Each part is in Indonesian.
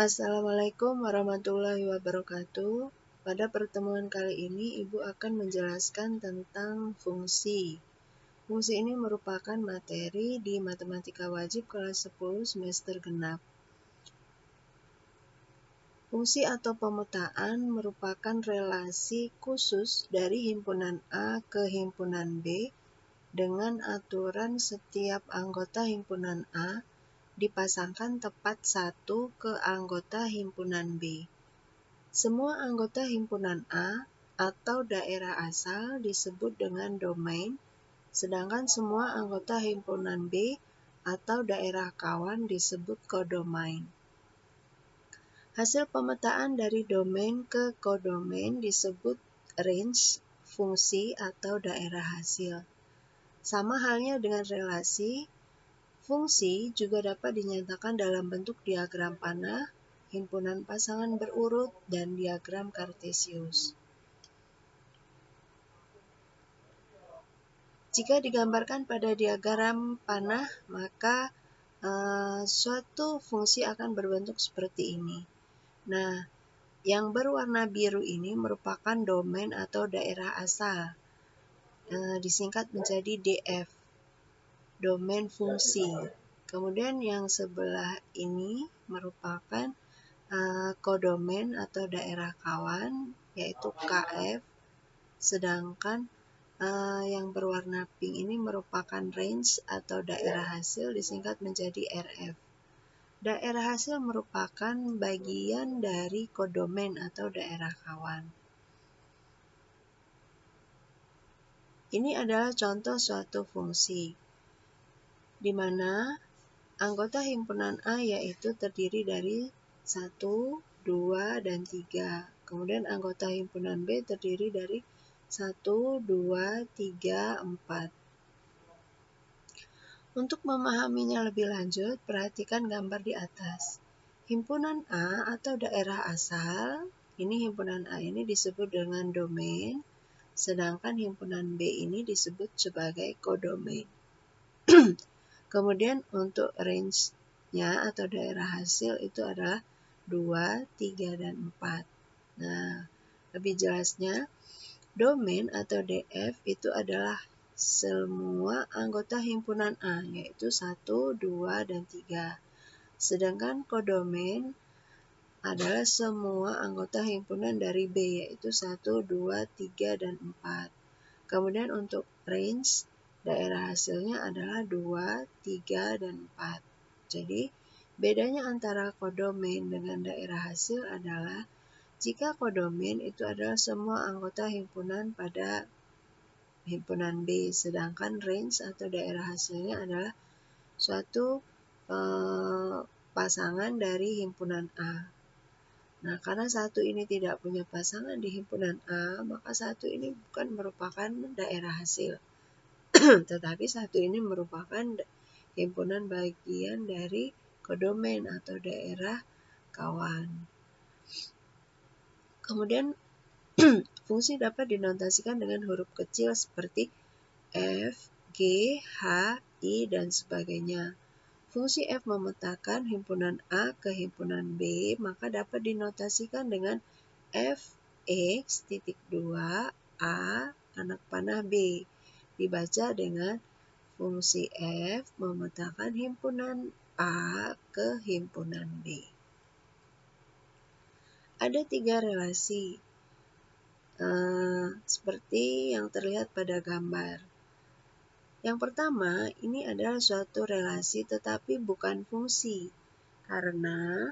Assalamualaikum warahmatullahi wabarakatuh. Pada pertemuan kali ini, Ibu akan menjelaskan tentang fungsi. Fungsi ini merupakan materi di Matematika Wajib kelas 10 semester genap. Fungsi atau pemetaan merupakan relasi khusus dari himpunan A ke himpunan B dengan aturan setiap anggota himpunan A dipasangkan tepat satu ke anggota himpunan B. Semua anggota himpunan A atau daerah asal disebut dengan domain, sedangkan semua anggota himpunan B atau daerah kawan disebut kodomain. Hasil pemetaan dari domain ke kodomain disebut range, fungsi, atau daerah hasil. Sama halnya dengan relasi, fungsi juga dapat dinyatakan dalam bentuk diagram panah, himpunan pasangan berurut, dan diagram kartesius. Jika digambarkan pada diagram panah, maka suatu fungsi akan berbentuk seperti ini. Nah, yang berwarna biru ini merupakan domain atau daerah asal, disingkat menjadi DF, domain fungsi. Kemudian yang sebelah ini merupakan kodomain atau daerah kawan, yaitu KF, sedangkan yang berwarna pink ini merupakan range atau daerah hasil, disingkat menjadi RF. Daerah hasil merupakan bagian dari kodomain atau daerah kawan. Ini adalah contoh suatu fungsi, di mana anggota himpunan A yaitu terdiri dari 1, 2, dan 3. Kemudian anggota himpunan B terdiri dari 1, 2, 3, 4. Untuk memahaminya lebih lanjut, perhatikan gambar di atas. Himpunan A atau daerah asal, ini himpunan A ini disebut dengan domain, sedangkan himpunan B ini disebut sebagai kodomain. Kemudian untuk range-nya atau daerah hasil itu adalah 2, 3, dan 4. Nah, lebih jelasnya, domain atau DF itu adalah semua anggota himpunan A, yaitu 1, 2, dan 3. Sedangkan kodomain adalah semua anggota himpunan dari B, yaitu 1, 2, 3, dan 4. Kemudian untuk range, daerah hasilnya adalah 2, 3, dan 4. Jadi, bedanya antara kodomain dengan daerah hasil adalah jika kodomain itu adalah semua anggota himpunan pada himpunan B, sedangkan range atau daerah hasilnya adalah suatu pasangan dari himpunan A. Nah, karena satu ini tidak punya pasangan di himpunan A, maka satu ini bukan merupakan daerah hasil. Tetapi satu ini merupakan himpunan bagian dari kodomain atau daerah kawan. Kemudian fungsi dapat dinotasikan dengan huruf kecil seperti F, G, H, I, dan sebagainya. Fungsi F memetakan himpunan A ke himpunan B, maka dapat dinotasikan dengan Fx titik 2 A anak panah B. Dibaca dengan fungsi F memetakan himpunan A ke himpunan B. Ada 3 relasi seperti yang terlihat pada gambar. Yang pertama, ini adalah suatu relasi tetapi bukan fungsi, karena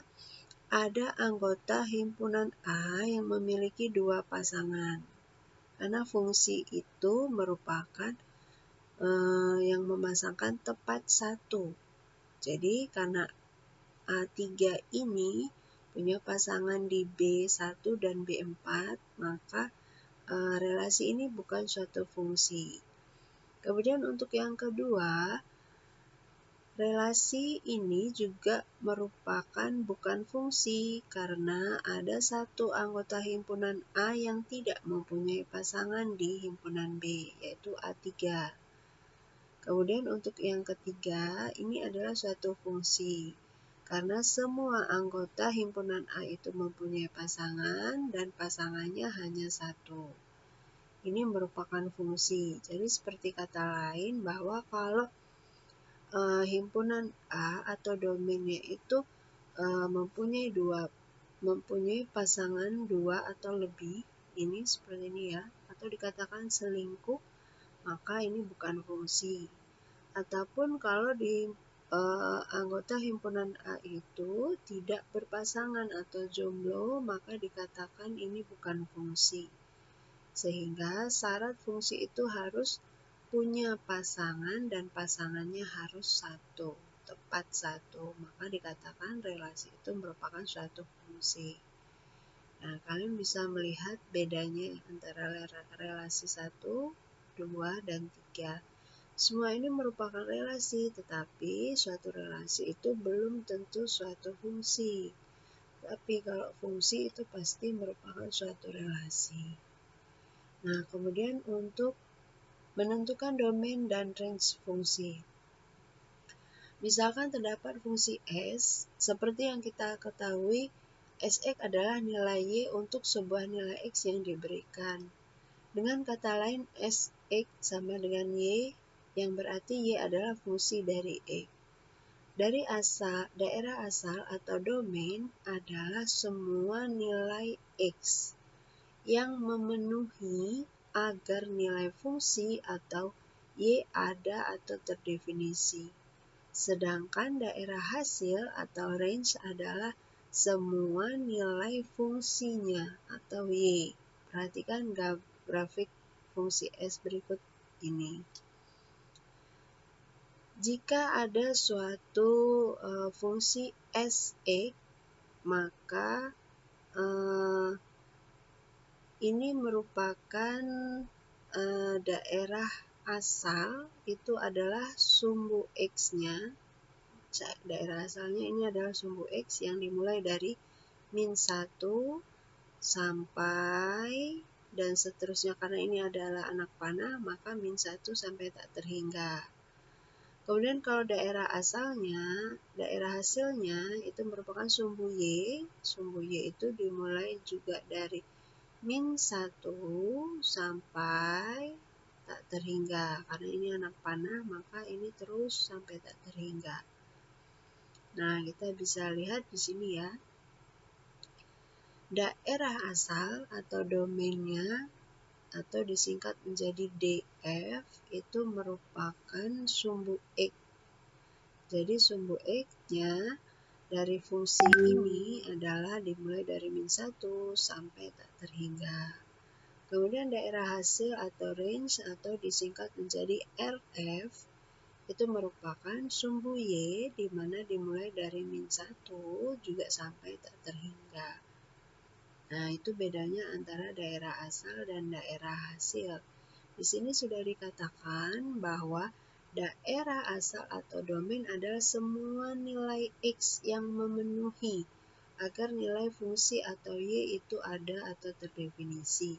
ada anggota himpunan A yang memiliki 2 pasangan. Karena fungsi itu merupakan yang memasangkan tepat satu. Jadi karena A3 ini punya pasangan di B1 dan B4, maka relasi ini bukan suatu fungsi. Kemudian untuk yang kedua, relasi ini juga merupakan bukan fungsi karena ada satu anggota himpunan A yang tidak mempunyai pasangan di himpunan B, yaitu A3. Kemudian untuk yang ketiga, ini adalah suatu fungsi karena semua anggota himpunan A itu mempunyai pasangan dan pasangannya hanya satu. Ini merupakan fungsi. Jadi seperti kata lain bahwa kalau himpunan A atau domainnya itu mempunyai pasangan dua atau lebih, ini seperti ini ya, atau dikatakan selingkuh, maka ini bukan fungsi. Ataupun kalau di anggota himpunan A itu tidak berpasangan atau jomblo, maka dikatakan ini bukan fungsi. Sehingga syarat fungsi itu harus punya pasangan dan pasangannya harus satu, tepat satu. Maka dikatakan relasi itu merupakan suatu fungsi. Nah, kalian bisa melihat bedanya antara relasi 1, 2, dan 3. Semua ini merupakan relasi, tetapi suatu relasi itu belum tentu suatu fungsi. Tapi kalau fungsi itu pasti merupakan suatu relasi. Nah, kemudian untuk menentukan domain dan range fungsi. Misalkan terdapat fungsi S, seperti yang kita ketahui, Sx adalah nilai Y untuk sebuah nilai X yang diberikan. Dengan kata lain, Sx sama dengan Y, yang berarti Y adalah fungsi dari E. Dari daerah asal atau domain adalah semua nilai X yang memenuhi agar nilai fungsi atau Y ada atau terdefinisi. Sedangkan daerah hasil atau range adalah semua nilai fungsinya atau Y. Perhatikan grafik fungsi S berikut ini. Jika ada suatu fungsi Sx, maka ini merupakan daerah asal, itu adalah sumbu X-nya. Daerah asalnya ini adalah sumbu X yang dimulai dari -1 sampai dan seterusnya. Karena ini adalah anak panah, maka -1 sampai tak terhingga. Kemudian kalau daerah hasilnya itu merupakan sumbu Y. Sumbu Y itu dimulai juga dari -1 sampai tak terhingga. Karena ini anak panah, maka ini terus sampai tak terhingga. Nah, kita bisa lihat di sini ya. Daerah asal atau domainnya atau disingkat menjadi DF itu merupakan sumbu X. Jadi sumbu X-nya dari fungsi ini adalah dimulai dari -1 sampai tak terhingga. Kemudian daerah hasil atau range atau disingkat menjadi RF itu merupakan sumbu Y di mana dimulai dari -1 juga sampai tak terhingga. Nah, itu bedanya antara daerah asal dan daerah hasil. Di sini sudah dikatakan bahwa daerah asal atau domain adalah semua nilai X yang memenuhi agar nilai fungsi atau Y itu ada atau terdefinisi.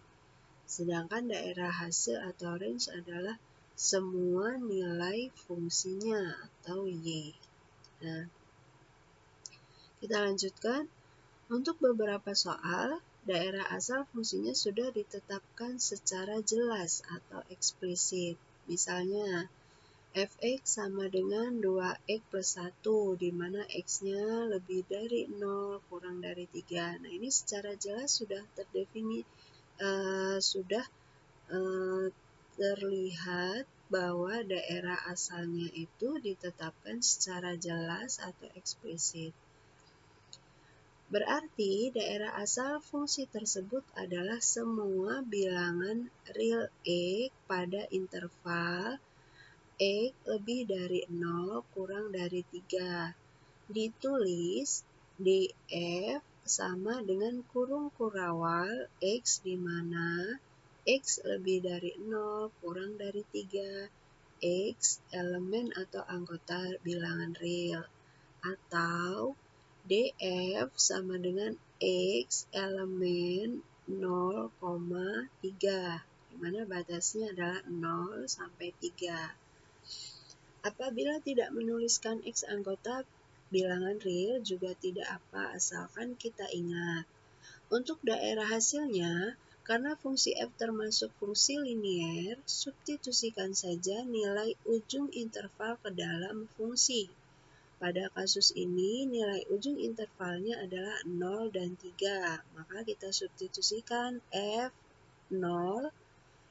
Sedangkan daerah hasil atau range adalah semua nilai fungsinya atau Y. Nah, kita lanjutkan. Untuk beberapa soal, daerah asal fungsinya sudah ditetapkan secara jelas atau eksplisit. Misalnya, fx sama dengan 2x plus 1, di mana x-nya lebih dari 0, kurang dari 3. Nah, ini secara jelas sudah terlihat bahwa daerah asalnya itu ditetapkan secara jelas atau eksplisit. Berarti daerah asal fungsi tersebut adalah semua bilangan real X pada interval X lebih dari 0 kurang dari 3. Ditulis df sama dengan kurung kurawal X di mana X lebih dari 0 kurang dari 3. X elemen atau anggota bilangan real, atau df sama dengan X elemen 0,3, di mana batasnya adalah 0 sampai 3. Apabila tidak menuliskan X anggota bilangan real juga tidak apa, asalkan kita ingat. Untuk daerah hasilnya, karena fungsi f termasuk fungsi linier, substitusikan saja nilai ujung interval ke dalam fungsi. Pada kasus ini, nilai ujung intervalnya adalah 0 dan 3. Maka kita substitusikan F0.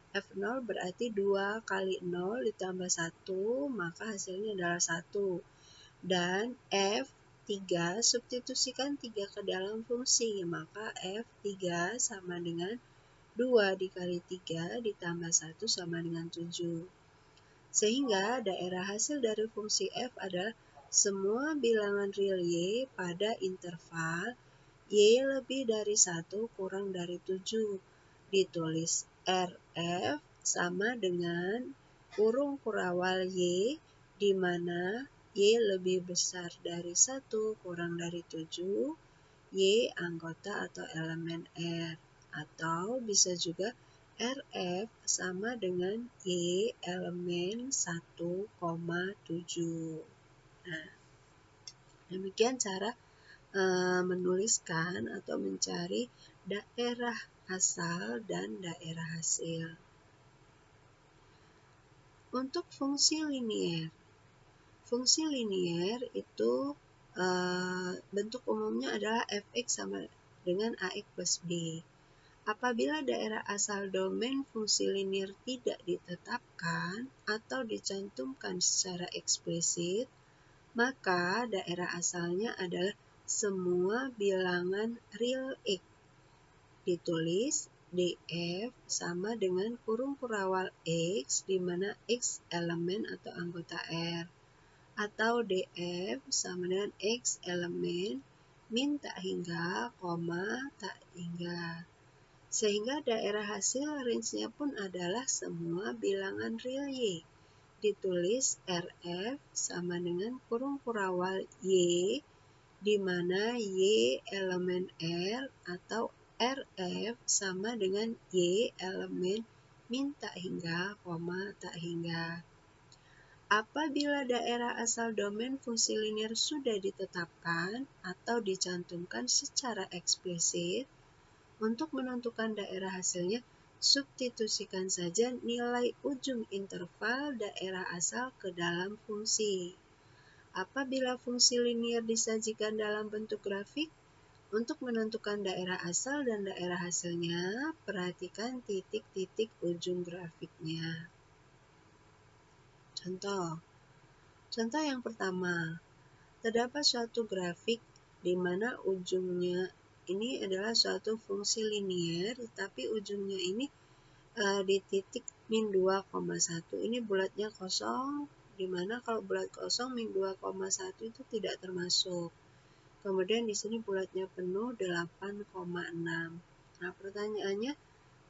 F0 berarti 2 kali 0 ditambah 1, maka hasilnya adalah 1. Dan F3, substitusikan 3 ke dalam fungsi, maka F3 sama dengan 2 dikali 3 ditambah 1 sama dengan 7. Sehingga daerah hasil dari fungsi f adalah semua bilangan real y pada interval y lebih dari 1 kurang dari 7. Ditulis Rf sama dengan kurung kurawal y, di mana y lebih besar dari 1 kurang dari 7, y anggota atau elemen R. Atau bisa juga Rf sama dengan Y elemen 1,7. Nah, demikian cara menuliskan atau mencari daerah asal dan daerah hasil. Untuk fungsi linier. Fungsi linier itu bentuk umumnya adalah fx sama dengan ax plus b. Apabila daerah asal domain fungsi linier tidak ditetapkan atau dicantumkan secara eksplisit, maka daerah asalnya adalah semua bilangan real x. Ditulis df sama dengan kurung kurawal x, di mana x elemen atau anggota R. Atau df sama dengan x elemen min tak hingga, koma tak hingga. Sehingga daerah hasil range-nya pun adalah semua bilangan real y. Ditulis Rf sama dengan kurung kurawal y, di mana y elemen R, atau Rf sama dengan y elemen min tak hingga, koma tak hingga. Apabila daerah asal domain fungsi linier sudah ditetapkan atau dicantumkan secara eksplisit, untuk menentukan daerah hasilnya, substitusikan saja nilai ujung interval daerah asal ke dalam fungsi. Apabila fungsi linier disajikan dalam bentuk grafik, untuk menentukan daerah asal dan daerah hasilnya, perhatikan titik-titik ujung grafiknya. Contoh yang pertama, terdapat suatu grafik di mana ujungnya ini adalah suatu fungsi linier, tapi ujungnya ini di titik min 2,1. Ini bulatnya kosong, di mana kalau bulat kosong min 2,1 itu tidak termasuk. Kemudian di sini bulatnya penuh 8,6. Nah, pertanyaannya,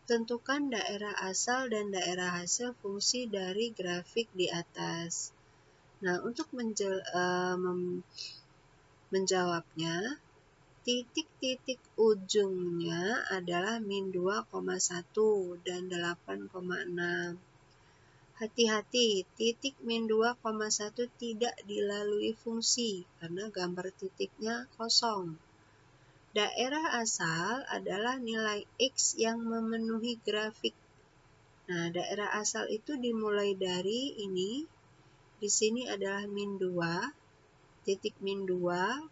tentukan daerah asal dan daerah hasil fungsi dari grafik di atas. Nah, untuk menjawabnya, titik-titik ujungnya adalah min 2,1 dan 8,6. Hati-hati, titik min 2,1 tidak dilalui fungsi karena gambar titiknya kosong. Daerah asal adalah nilai X yang memenuhi grafik. Nah, daerah asal itu dimulai dari ini. Di sini adalah min 2. Titik min 2,1,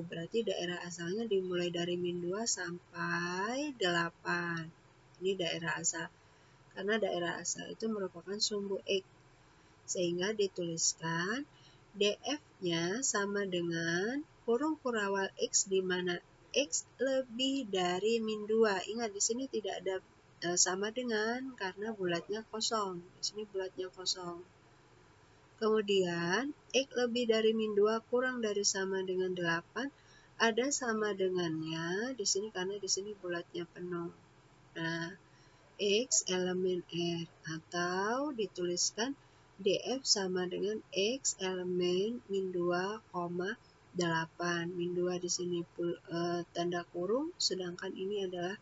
berarti daerah asalnya dimulai dari min 2 sampai 8. Ini daerah asal, karena daerah asal itu merupakan sumbu X. Sehingga dituliskan df-nya sama dengan kurung kurawal X, di mana X lebih dari min 2. Ingat, di sini tidak ada sama dengan karena bulatnya kosong. Di sini bulatnya kosong. Kemudian, X lebih dari min 2 kurang dari sama dengan 8, ada sama dengannya di sini karena di sini bulatnya penuh. Nah, X elemen R, atau dituliskan df sama dengan X elemen min 2,8. Min 2 di sini tanda kurung, sedangkan ini adalah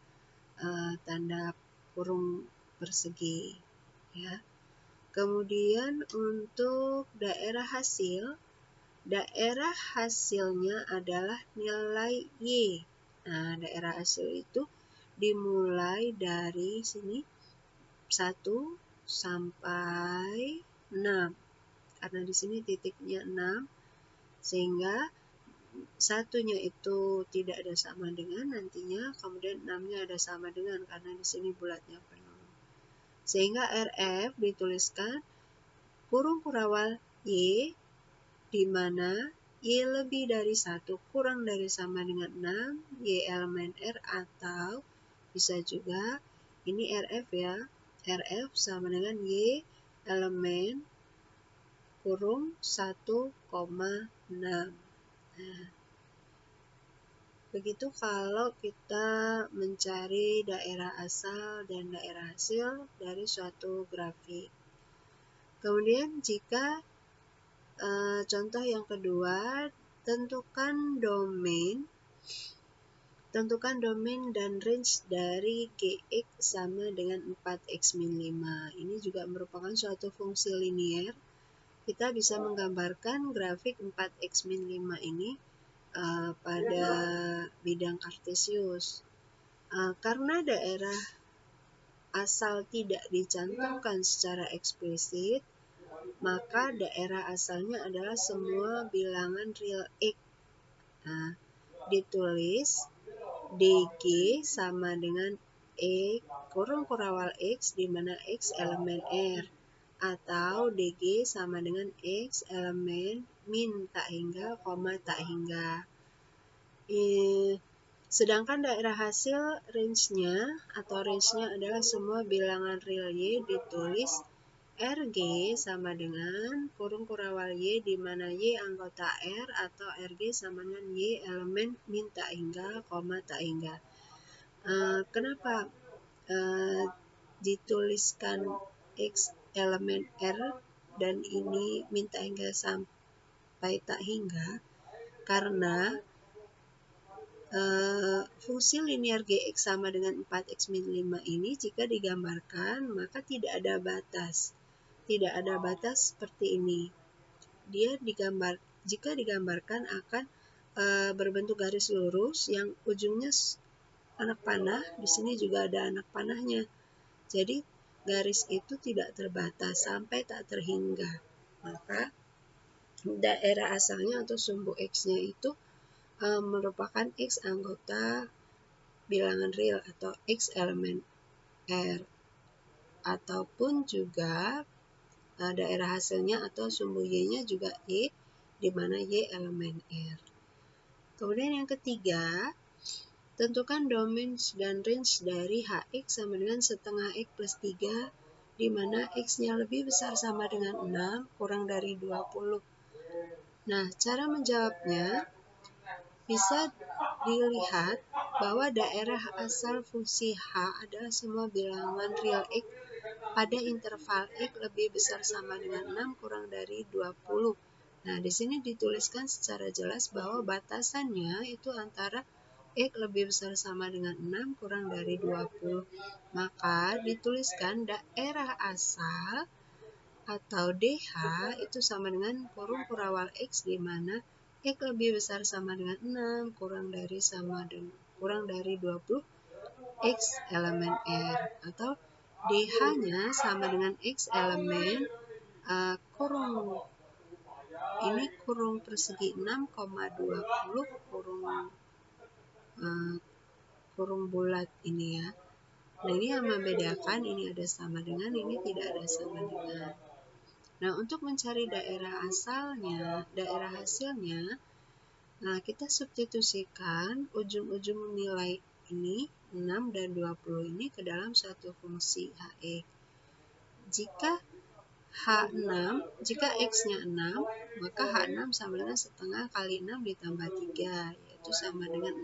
tanda kurung persegi, ya. Kemudian untuk daerah hasil, daerah hasilnya adalah nilai Y. Nah, daerah hasil itu dimulai dari sini 1 sampai 6. Karena di sini titiknya 6, sehingga satunya itu tidak ada sama dengan nantinya, kemudian 6-nya ada sama dengan karena di sini bulatnya penuh. Sehingga RF dituliskan kurung kurawal Y, di mana Y lebih dari 1 kurang dari sama dengan 6, Y elemen R, atau bisa juga ini RF ya, RF sama dengan Y elemen kurung 1,6. Nah, begitu kalau kita mencari daerah asal dan daerah hasil dari suatu grafik. Kemudian jika contoh yang kedua, tentukan domain dan range dari Gx sama dengan 4x-5. Ini juga merupakan suatu fungsi linier. Kita bisa menggambarkan grafik 4x-5 ini pada bidang kartesius. Karena daerah asal tidak dicantumkan secara eksplisit, maka daerah asalnya adalah semua bilangan real X. Nah, ditulis DG sama dengan X kurung kurawal X, di mana X elemen R, atau DG sama dengan X elemen min tak hingga, koma tak hingga. Sedangkan daerah hasil range-nya adalah semua bilangan real Y, ditulis RG sama dengan kurung kurawal Y, di mana Y anggota R, atau RG sama dengan Y elemen min tak hingga, koma tak hingga. Kenapa dituliskan X elemen R dan ini min tak hingga sampai tak hingga? Karena fungsi linier Gx sama dengan 4x-5 ini jika digambarkan maka tidak ada batas. Tidak ada batas seperti ini. Jika digambarkan akan berbentuk garis lurus yang ujungnya anak panah, di sini juga ada anak panahnya. Jadi garis itu tidak terbatas sampai tak terhingga. Maka daerah asalnya atau sumbu X-nya itu merupakan X anggota bilangan real atau X elemen R, ataupun juga daerah hasilnya atau sumbu Y-nya juga Y, di mana Y elemen R. Kemudian yang ketiga, tentukan domain dan range dari Hx sama dengan setengah X plus 3, di mana X-nya lebih besar sama dengan 6, kurang dari 20. Nah, cara menjawabnya bisa dilihat bahwa daerah asal fungsi H adalah semua bilangan real X pada interval X lebih besar sama dengan 6 kurang dari 20. Nah, di sini dituliskan secara jelas bahwa batasannya itu antara X lebih besar sama dengan 6 kurang dari 20. Maka dituliskan daerah asal atau DH itu sama dengan kurung kurawal X, di mana X lebih besar sama dengan 6 kurang dari 20 X elemen R, atau DH-nya sama dengan X elemen kurung persegi 6,20 kurung bulat ini ya. Nah, ini yang membedakan ini ada sama dengan, ini tidak ada sama dengan. Nah, untuk mencari daerah hasilnya, nah kita substitusikan ujung-ujung nilai ini 6 dan 20 ini ke dalam satu fungsi Hx. Jika X-nya 6, maka H6 sama dengan setengah kali 6 ditambah 3, yaitu sama dengan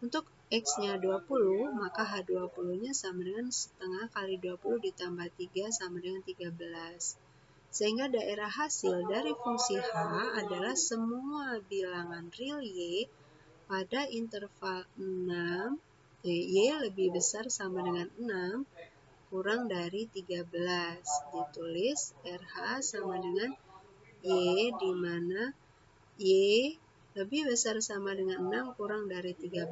6. Untuk X-nya 20, maka H20-nya sama dengan setengah kali 20 ditambah 3 sama dengan 13. Sehingga daerah hasil dari fungsi H adalah semua bilangan real Y pada interval 6, Y lebih besar sama dengan 6 kurang dari 13. Ditulis RH sama dengan Y di mana Y lebih besar sama dengan 6 kurang dari 13.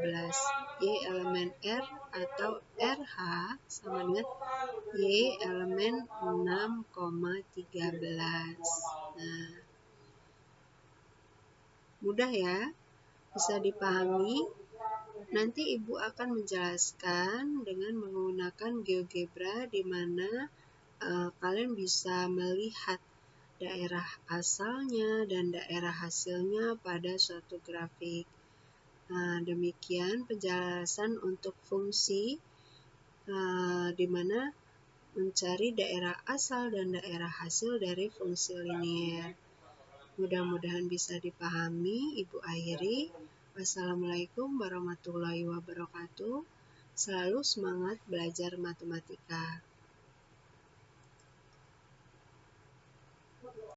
Y elemen R atau RH sama dengan Y elemen 6,13. Nah, mudah ya, bisa dipahami. Nanti Ibu akan menjelaskan dengan menggunakan GeoGebra di mana kalian bisa melihat daerah asalnya dan daerah hasilnya pada suatu grafik. Nah, demikian penjelasan untuk fungsi di mana mencari daerah asal dan daerah hasil dari fungsi linier. Mudah-mudahan bisa dipahami. Ibu akhiri. Wassalamualaikum warahmatullahi wabarakatuh. Selalu semangat belajar matematika.